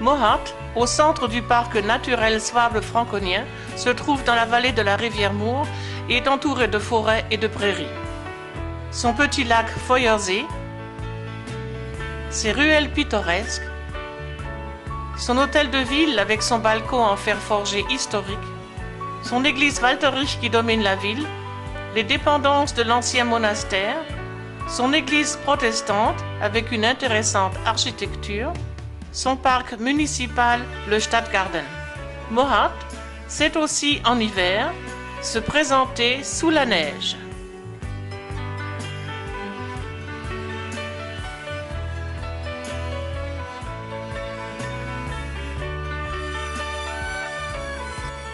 Mohart, au centre du parc naturel Swabel-Franconien, se trouve dans la vallée de la rivière Mur et est entouré de forêts et de prairies. Son petit lac Feuersee, ses ruelles pittoresques, son hôtel de ville avec son balcon en fer forgé historique, son église Walterich qui domine la ville, les dépendances de l'ancien monastère, son église protestante avec une intéressante architecture, son parc municipal, le Stadtgarten. Mohart sait aussi en hiver se présenter sous la neige.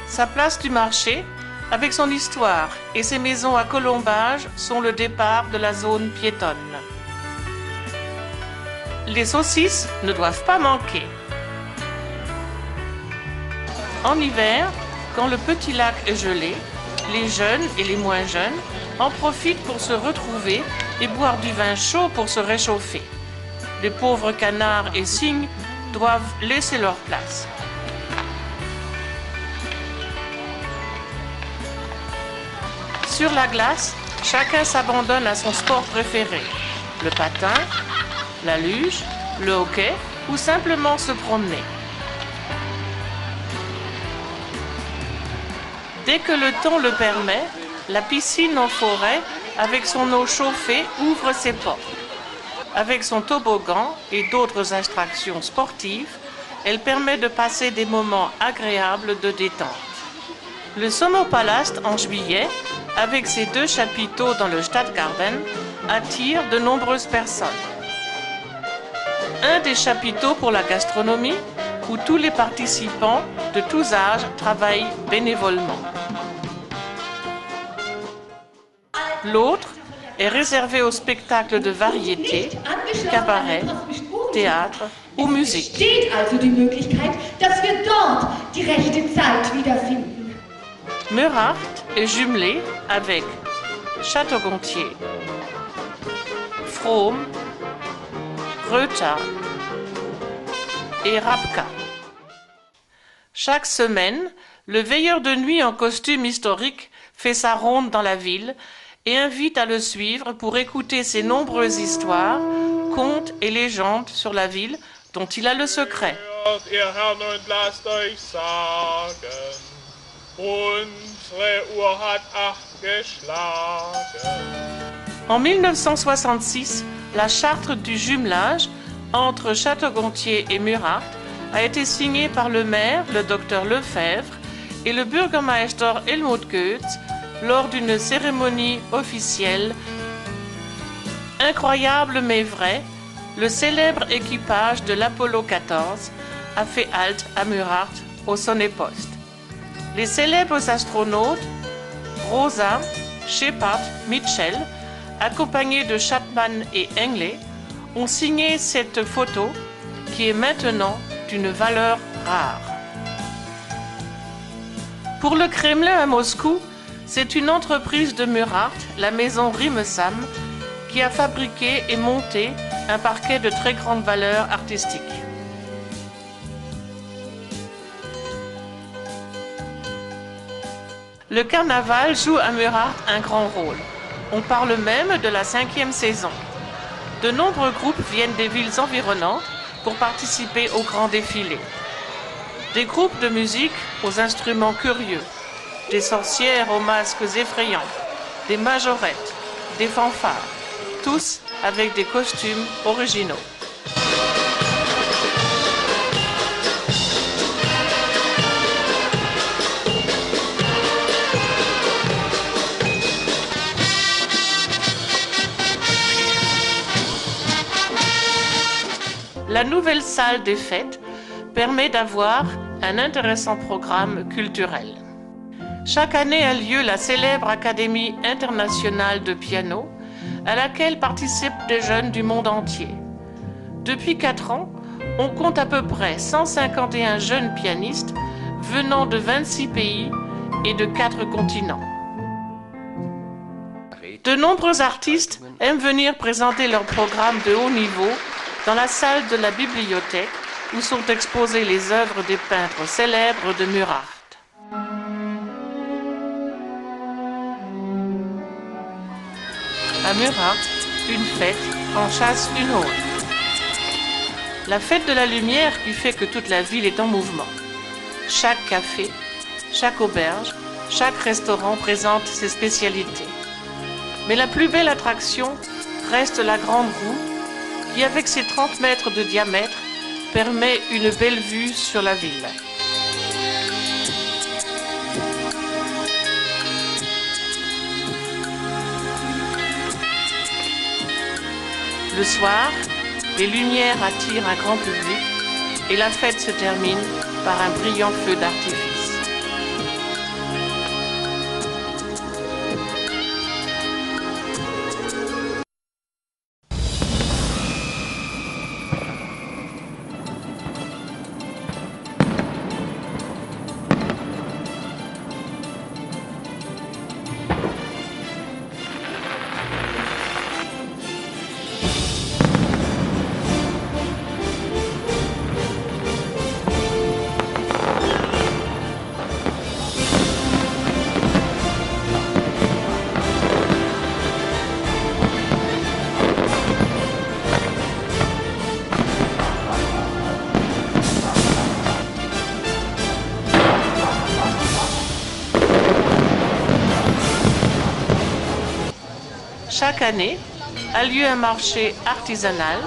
Sa place du marché, avec son histoire et ses maisons à colombages, sont le départ de la zone piétonne. Les saucisses ne doivent pas manquer. En hiver, quand le petit lac est gelé, les jeunes et les moins jeunes en profitent pour se retrouver et boire du vin chaud pour se réchauffer. Les pauvres canards et cygnes doivent laisser leur place. Sur la glace, chacun s'abandonne à son sport préféré. Le patin, la luge, le hockey ou simplement se promener. Dès que le temps le permet, la piscine en forêt, avec son eau chauffée, ouvre ses portes. Avec son toboggan et d'autres attractions sportives, elle permet de passer des moments agréables de détente. Le Sommerpalast en juillet, avec ses 2 chapiteaux dans le Stadtgarten, attire de nombreuses personnes. Un des chapiteaux pour la gastronomie, où tous les participants de tous âges travaillent bénévolement. L'autre est réservé aux spectacles de variété, cabaret, théâtre ou musique. Besteht also die Möglichkeit, dass wir dort die rechte Zeit wiederfinden. Murart est jumelé avec Château-Gontier, Frome, Rötha et Rapka. Chaque semaine, le veilleur de nuit en costume historique fait sa ronde dans la ville et invite à le suivre pour écouter ses nombreuses histoires, contes et légendes sur la ville dont il a le secret. En 1966, la charte du jumelage entre Château-Gontier et Murart a été signée par le maire, le docteur Lefebvre, et le Bürgermeister Helmut Goetz lors d'une cérémonie officielle. Incroyable mais vrai, le célèbre équipage de l'Apollo 14 a fait halte à Murart au Sonnepost. Les célèbres astronautes Rosa, Shepard, Mitchell, accompagnés de Chapman et Engle, ont signé cette photo qui est maintenant d'une valeur rare. Pour le Kremlin à Moscou, c'est une entreprise de Murart, la maison Rimesam, qui a fabriqué et monté un parquet de très grande valeur artistique. Le carnaval joue à Murart un grand rôle. On parle même de la 5e saison. De nombreux groupes viennent des villes environnantes pour participer au grand défilé. Des groupes de musique aux instruments curieux, des sorcières aux masques effrayants, des majorettes, des fanfares, tous avec des costumes originaux. La nouvelle salle des fêtes permet d'avoir un intéressant programme culturel. Chaque année a lieu la célèbre Académie internationale de piano, à laquelle participent des jeunes du monde entier. Depuis 4 ans, on compte à peu près 151 jeunes pianistes venant de 26 pays et de 4 continents. De nombreux artistes aiment venir présenter leur programme de haut niveau dans la salle de la bibliothèque où sont exposées les œuvres des peintres célèbres de Murart. À Murart, une fête en chasse une autre. La fête de la lumière qui fait que toute la ville est en mouvement. Chaque café, chaque auberge, chaque restaurant présente ses spécialités. Mais la plus belle attraction reste la grande roue qui, avec ses 30 mètres de diamètre, permet une belle vue sur la ville. Le soir, les lumières attirent un grand public et la fête se termine par un brillant feu d'artifice. Chaque année a lieu un marché artisanal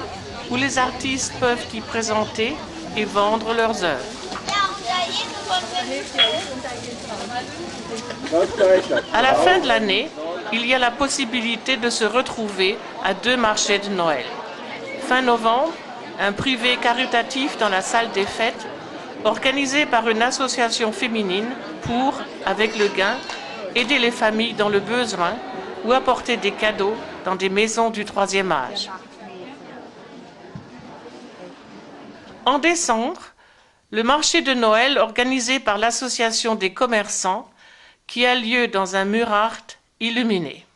où les artistes peuvent y présenter et vendre leurs œuvres. À la fin de l'année, il y a la possibilité de se retrouver à 2 marchés de Noël. Fin novembre, un privé caritatif dans la salle des fêtes, organisé par une association féminine pour, avec le gain, aider les familles dans le besoin ou apporter des cadeaux dans des maisons du 3e âge. En décembre, le marché de Noël organisé par l'association des commerçants qui a lieu dans un Murart illuminé.